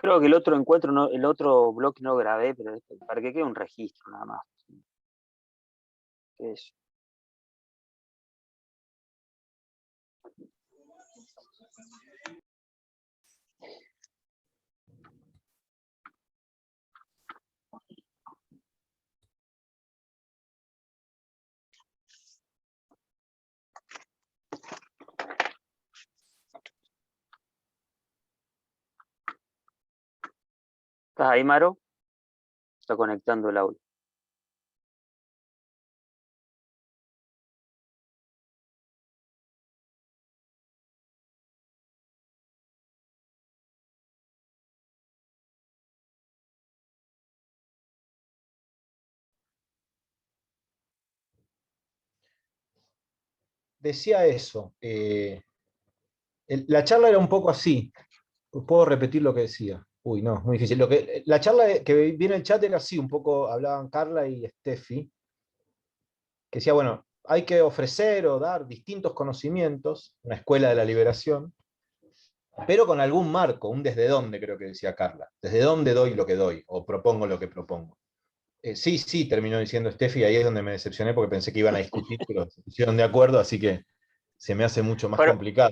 Creo que el otro encuentro, el otro bloque no grabé, pero para que quede un registro nada más. Eso. ¿Estás ahí, Maro? Está conectando el audio. Decía eso. La charla era un poco así. Puedo repetir lo que decía. Uy, no, muy difícil. La charla que viene en el chat era así, un poco hablaban Carla y Steffi, que decía, bueno, hay que ofrecer o dar distintos conocimientos, una escuela de la liberación, pero con algún marco, un desde dónde, creo que decía Carla. Desde dónde doy lo que doy, o propongo lo que propongo. Sí, sí, terminó diciendo Steffi, y ahí es donde me decepcioné porque pensé que iban a discutir, pero se pusieron de acuerdo, así que se me hace mucho más Fueron, complicado.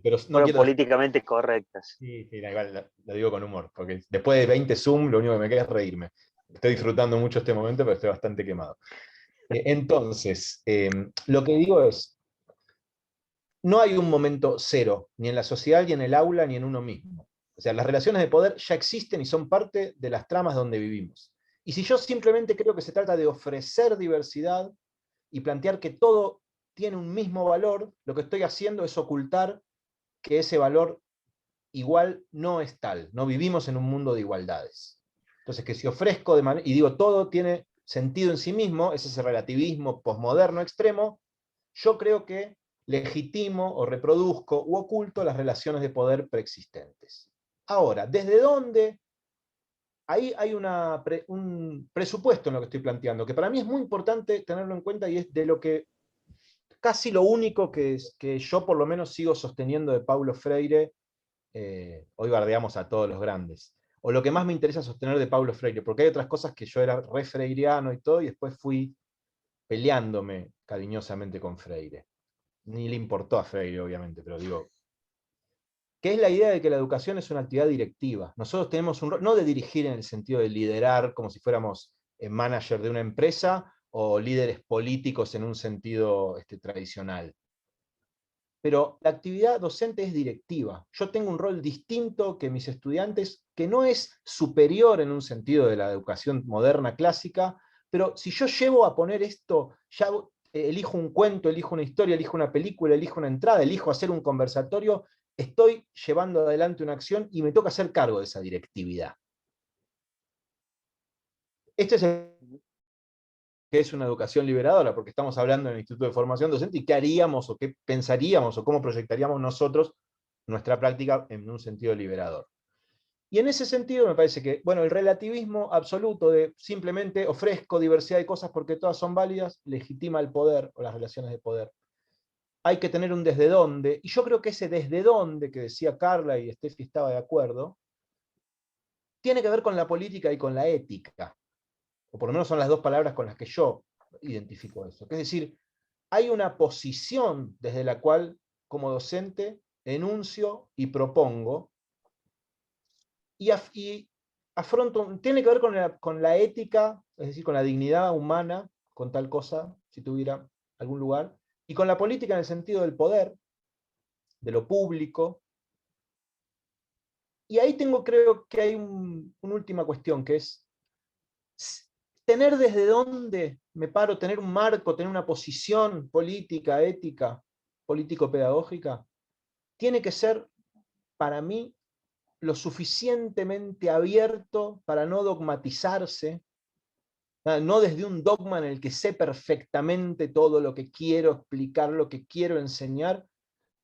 Pero no fueron quiero dejar. políticamente correctas. Sí, sí, igual lo digo con humor, porque después de 20 Zoom, lo único que me queda es reírme. Estoy disfrutando mucho este momento, pero estoy bastante quemado. Entonces, lo que digo es, no hay un momento cero, ni en la sociedad, ni en el aula, ni en uno mismo. O sea, las relaciones de poder ya existen y son parte de las tramas donde vivimos. Y si yo simplemente creo que se trata de ofrecer diversidad y plantear que todo tiene un mismo valor, lo que estoy haciendo es ocultar que ese valor igual no es tal. No vivimos en un mundo de igualdades. Entonces, que si ofrezco de manera, y digo, todo tiene sentido en sí mismo, es ese relativismo posmoderno extremo, yo creo que legitimo o reproduzco u oculto las relaciones de poder preexistentes. Ahora, ¿desde dónde? Ahí hay un presupuesto en lo que estoy planteando, que para mí es muy importante tenerlo en cuenta y es de lo que casi lo único que yo por lo menos sigo sosteniendo de Paulo Freire. Hoy bardeamos a todos los grandes. O lo que más me interesa sostener de Paulo Freire, porque hay otras cosas que yo era re freiriano y todo, y después fui peleándome cariñosamente con Freire. Ni le importó a Freire, obviamente, pero digo, que es la idea de que la educación es una actividad directiva. Nosotros tenemos un rol, no de dirigir en el sentido de liderar como si fuéramos manager de una empresa o líderes políticos en un sentido tradicional. Pero la actividad docente es directiva. Yo tengo un rol distinto que mis estudiantes, que no es superior en un sentido de la educación moderna clásica, pero si yo llevo a poner esto, ya elijo un cuento, elijo una historia, elijo una película, elijo una entrada, elijo hacer un conversatorio, estoy llevando adelante una acción y me toca hacer cargo de esa directividad. Este es el que es una educación liberadora, porque estamos hablando en el Instituto de Formación Docente y qué haríamos o qué pensaríamos o cómo proyectaríamos nosotros nuestra práctica en un sentido liberador. Y en ese sentido me parece que, bueno, el relativismo absoluto de simplemente ofrezco diversidad de cosas porque todas son válidas, legitima el poder o las relaciones de poder. Hay que tener un desde dónde, y yo creo que ese desde dónde que decía Carla y Steffi estaba de acuerdo, tiene que ver con la política y con la ética, o por lo menos son las dos palabras con las que yo identifico eso. Es decir, hay una posición desde la cual, como docente, enuncio y propongo, y afronto, tiene que ver con la ética, es decir, con la dignidad humana, con tal cosa, si tuviera algún lugar, y con la política en el sentido del poder, de lo público. Y ahí creo que hay una última cuestión, que es tener desde dónde me paro, tener un marco, tener una posición política, ética, político-pedagógica, tiene que ser, para mí, lo suficientemente abierto para no dogmatizarse, no desde un dogma en el que sé perfectamente todo lo que quiero explicar, lo que quiero enseñar,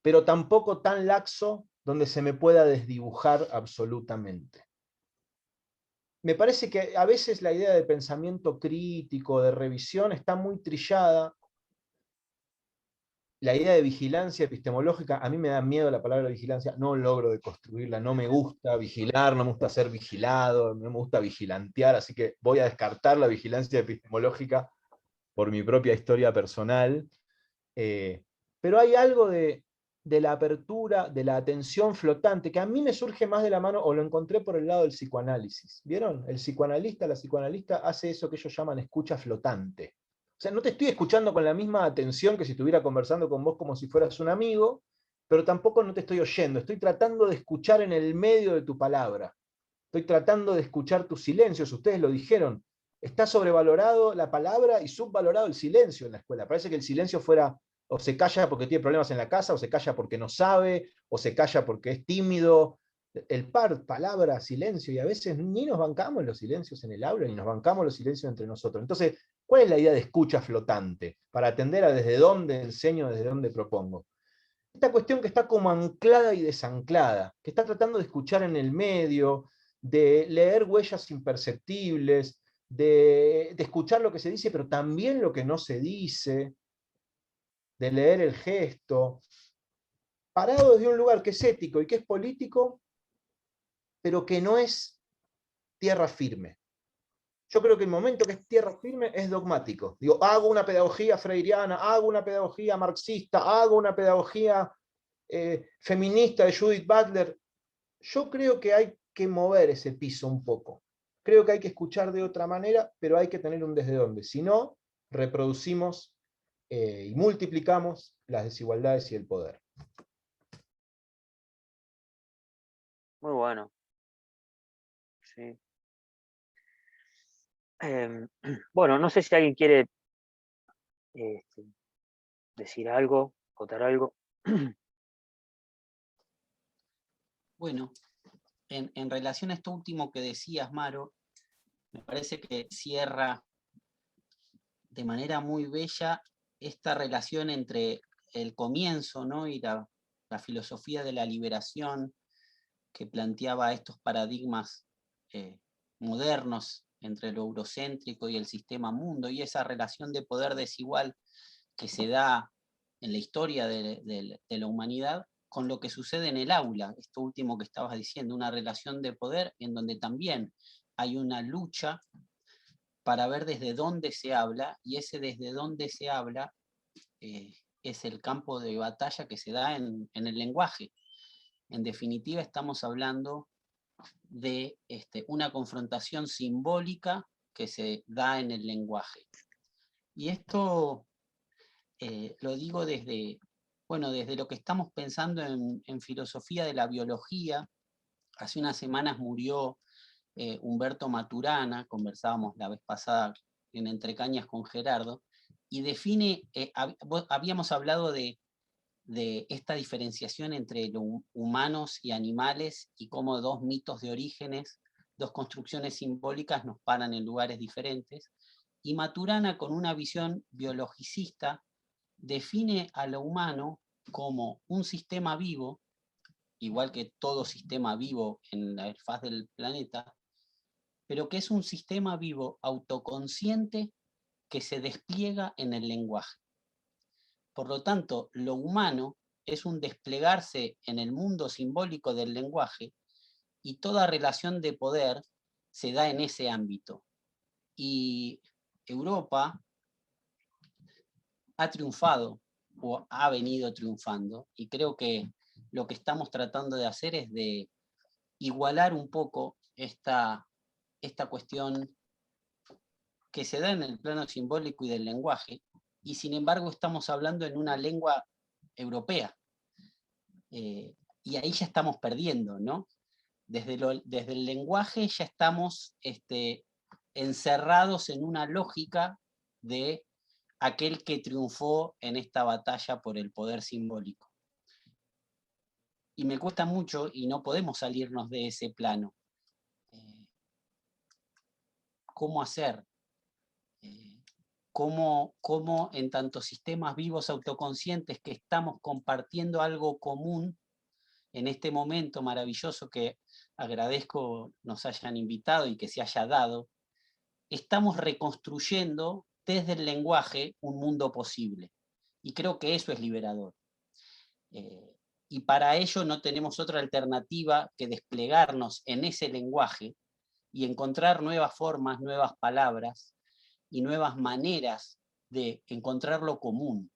pero tampoco tan laxo donde se me pueda desdibujar absolutamente. Me parece que a veces la idea de pensamiento crítico, de revisión, está muy trillada la idea de vigilancia epistemológica, a mí me da miedo la palabra vigilancia, no logro deconstruirla, no me gusta vigilar, no me gusta ser vigilado, no me gusta vigilantear, así que voy a descartar la vigilancia epistemológica por mi propia historia personal. Pero hay algo de la apertura, de la atención flotante, que a mí me surge más de la mano, o lo encontré por el lado del psicoanálisis. ¿Vieron? El psicoanalista, la psicoanalista hace eso que ellos llaman escucha flotante. O sea, no te estoy escuchando con la misma atención que si estuviera conversando con vos como si fueras un amigo, pero tampoco no te estoy oyendo. Estoy tratando de escuchar en el medio de tu palabra. Estoy tratando de escuchar tus silencios. Ustedes lo dijeron. Está sobrevalorado la palabra y subvalorado el silencio en la escuela. Parece que el silencio fuera o se calla porque tiene problemas en la casa, o se calla porque no sabe, o se calla porque es tímido. El par, palabra, silencio, y a veces ni nos bancamos los silencios en el aula, ni nos bancamos los silencios entre nosotros. Entonces, ¿cuál es la idea de escucha flotante? Para atender a desde dónde enseño, desde dónde propongo. Esta cuestión que está como anclada y desanclada, que está tratando de escuchar en el medio, de leer huellas imperceptibles, de escuchar lo que se dice, pero también lo que no se dice, de leer el gesto, parado desde un lugar que es ético y que es político, pero que no es tierra firme. Yo creo que el momento que es tierra firme es dogmático. Digo, hago una pedagogía freiriana, hago una pedagogía marxista, hago una pedagogía feminista de Judith Butler. Yo creo que hay que mover ese piso un poco. Creo que hay que escuchar de otra manera, pero hay que tener un desde dónde. Si no, reproducimos y multiplicamos las desigualdades y el poder. Muy bueno. Sí. Bueno, no sé si alguien quiere este, decir algo, contar algo. Bueno, en relación a esto último que decías, Maro, me parece que cierra de manera muy bella esta relación entre el comienzo, ¿no? Y la filosofía de la liberación que planteaba estos paradigmas modernos entre lo eurocéntrico y el sistema mundo, y esa relación de poder desigual que se da en la historia de la humanidad con lo que sucede en el aula, esto último que estabas diciendo, una relación de poder en donde también hay una lucha para ver desde dónde se habla, y ese desde dónde se habla es el campo de batalla que se da en el lenguaje. En definitiva, estamos hablando de una confrontación simbólica que se da en el lenguaje. Y esto lo digo desde lo que estamos pensando en filosofía de la biología. Hace unas semanas murió Humberto Maturana, conversábamos la vez pasada en Entre Cañas con Gerardo, y define, habíamos hablado de esta diferenciación entre humanos y animales, y cómo dos mitos de orígenes, dos construcciones simbólicas nos paran en lugares diferentes, y Maturana, con una visión biologicista, define a lo humano como un sistema vivo, igual que todo sistema vivo en la faz del planeta, pero que es un sistema vivo autoconsciente que se despliega en el lenguaje. Por lo tanto, lo humano es un desplegarse en el mundo simbólico del lenguaje, y toda relación de poder se da en ese ámbito. Y Europa ha triunfado o ha venido triunfando, y creo que lo que estamos tratando de hacer es de igualar un poco esta cuestión que se da en el plano simbólico y del lenguaje, y sin embargo estamos hablando en una lengua europea. Y ahí ya estamos perdiendo, ¿no? Desde el lenguaje ya estamos encerrados en una lógica de aquel que triunfó en esta batalla por el poder simbólico. Y me cuesta mucho, y no podemos salirnos de ese plano. ¿Cómo hacer? ¿Cómo en tantos sistemas vivos autoconscientes que estamos compartiendo algo común en este momento maravilloso que agradezco nos hayan invitado y que se haya dado, estamos reconstruyendo desde el lenguaje un mundo posible? Y creo que eso es liberador. Y para ello no tenemos otra alternativa que desplegarnos en ese lenguaje y encontrar nuevas formas, nuevas palabras y nuevas maneras de encontrar lo común,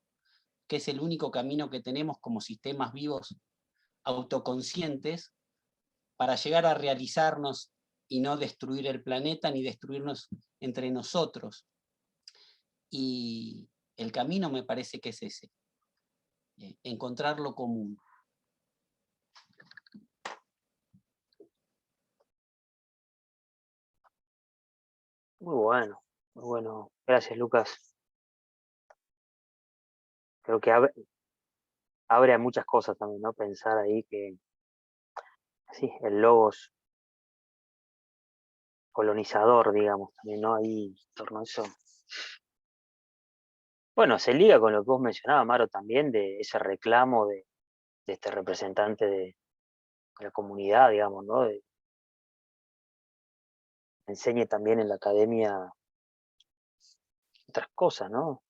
que es el único camino que tenemos como sistemas vivos autoconscientes para llegar a realizarnos y no destruir el planeta ni destruirnos entre nosotros. Y el camino me parece que es ese, encontrar lo común. Muy bueno, muy bueno. Gracias, Lucas. Creo que abre a muchas cosas también, ¿no? Pensar ahí que, sí, el logos colonizador, digamos, también, ¿no? Ahí, en torno a eso. Bueno, se liga con lo que vos mencionabas, Maro, también, de ese reclamo de este representante de la comunidad, digamos, ¿no? Enseñe también en la academia otras cosas, ¿no?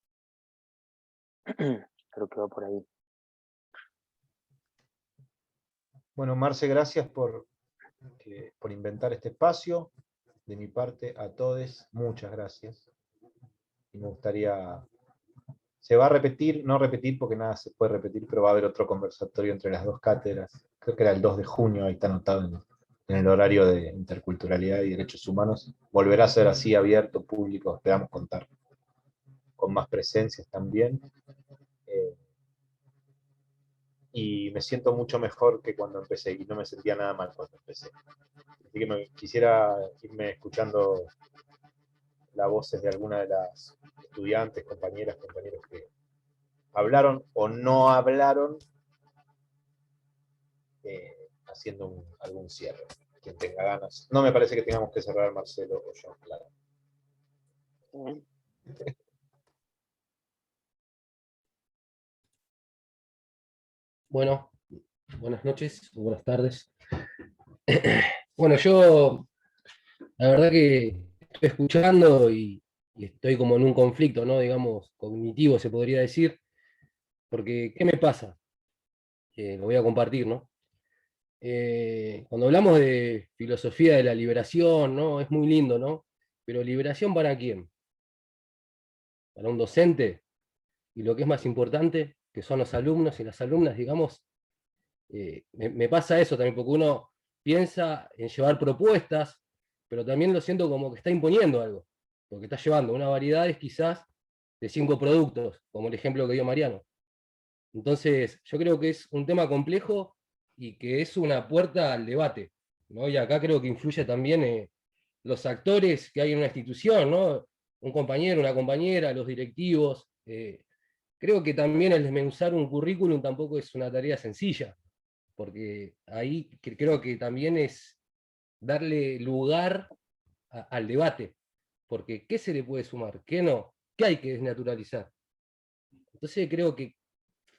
Creo que va por ahí. Bueno, Marce, gracias por inventar este espacio. De mi parte, a todos, muchas gracias. Y me gustaría... Se va a repetir, no repetir porque nada se puede repetir, pero va a haber otro conversatorio entre las dos cátedras. Creo que era el 2 de junio, ahí está anotado en el horario de interculturalidad y derechos humanos. Volverá a ser así, abierto, público, esperamos contar con más presencias también. Y me siento mucho mejor que cuando empecé, y no me sentía nada mal cuando empecé. Así que quisiera irme escuchando las voces de alguna de las estudiantes, compañeras, compañeros que hablaron o no hablaron, haciendo algún cierre. Quien tenga ganas. No me parece que tengamos que cerrar, Marcelo o yo, claro. Bueno, buenas noches o buenas tardes. Bueno, yo la verdad que estoy escuchando y estoy como en un conflicto, ¿no? Digamos, cognitivo se podría decir, porque ¿qué me pasa? Lo voy a compartir, ¿no? Cuando hablamos de filosofía de la liberación, ¿no? Es muy lindo, ¿no? Pero ¿liberación para quién? ¿Para un docente? Y lo que es más importante, que son los alumnos y las alumnas, digamos, me pasa eso también, porque uno piensa en llevar propuestas, pero también lo siento como que está imponiendo algo, porque está llevando una variedad quizás de 5 productos, como el ejemplo que dio Mariano. Entonces, yo creo que es un tema complejo y que es una puerta al debate, ¿no? Y acá creo que influye también los actores que hay en una institución, ¿no? Un compañero, una compañera, los directivos. Creo que también el desmenuzar un currículum tampoco es una tarea sencilla, porque ahí creo que también es darle lugar al debate, porque ¿qué se le puede sumar? ¿Qué no? ¿Qué hay que desnaturalizar? Entonces creo que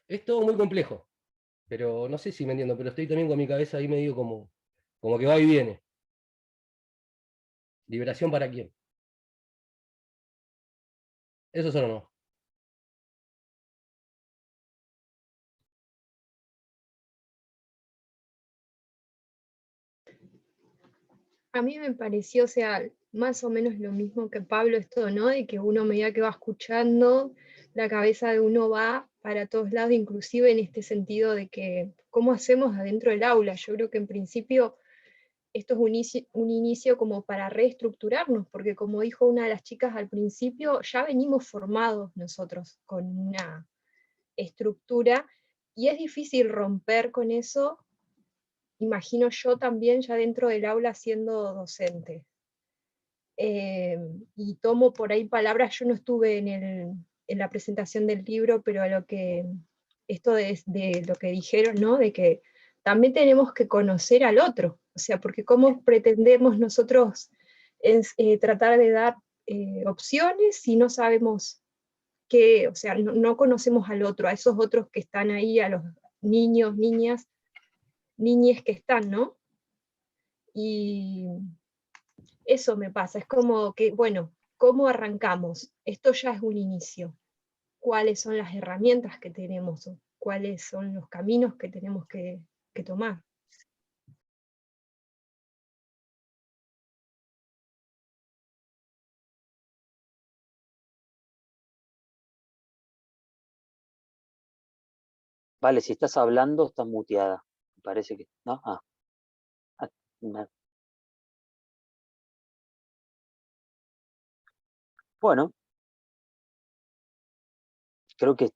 es todo muy complejo, pero no sé si me entiendo, pero estoy también con mi cabeza ahí medio como que va y viene. ¿Liberación para quién? Eso solo no. A mí me pareció, o sea, más o menos lo mismo que Pablo, esto, ¿no? De que uno a medida que va escuchando, la cabeza de uno va para todos lados, inclusive en este sentido de que, ¿cómo hacemos adentro del aula? Yo creo que en principio esto es un inicio como para reestructurarnos, porque como dijo una de las chicas al principio, ya venimos formados nosotros con una estructura y es difícil romper con eso, imagino yo también ya dentro del aula siendo docente. Y tomo por ahí palabras, yo no estuve en la presentación del libro, pero a lo que, esto de lo que dijeron, ¿no? De que también tenemos que conocer al otro, o sea, porque cómo pretendemos nosotros tratar de dar opciones si no sabemos qué, o sea, no conocemos al otro, a esos otros que están ahí, a los niños, niñas, niñes que están, ¿no? Y eso me pasa, es como que, bueno, ¿cómo arrancamos? Esto ya es un inicio. cuáles son las herramientas que tenemos, o cuáles son los caminos que tenemos que tomar. Vale, si estás hablando, estás muteada. Me parece que, ¿no? No. Bueno, creo que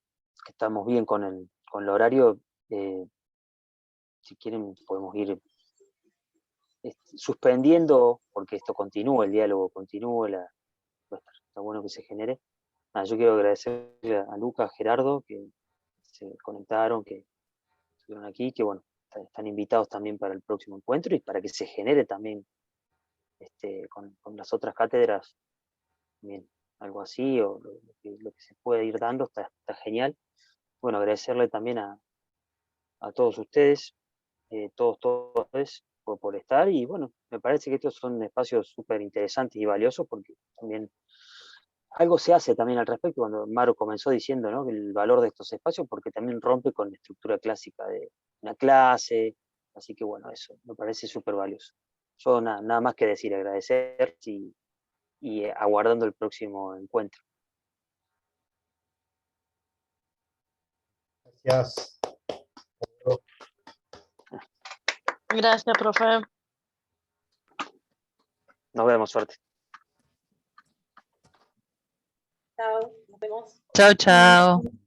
estamos bien con el horario. Si quieren, podemos ir suspendiendo, porque esto continúa, el diálogo continúa, está bueno que se genere. Yo quiero agradecerle a Lucas, a Gerardo, que se conectaron, que estuvieron aquí, que bueno, están invitados también para el próximo encuentro y para que se genere también con las otras cátedras, también algo así, o lo que se puede ir dando, está genial. Bueno, agradecerle también a todos ustedes, todos por estar, y bueno, me parece que estos son espacios súper interesantes y valiosos, porque también algo se hace también al respecto, cuando Maro comenzó diciendo, ¿no?, el valor de estos espacios, porque también rompe con la estructura clásica de una clase, así que bueno, eso me parece súper valioso. Yo nada más que decir, agradecer y aguardando el próximo encuentro. Gracias. Gracias, profe. Nos vemos, suerte. Chao, chao.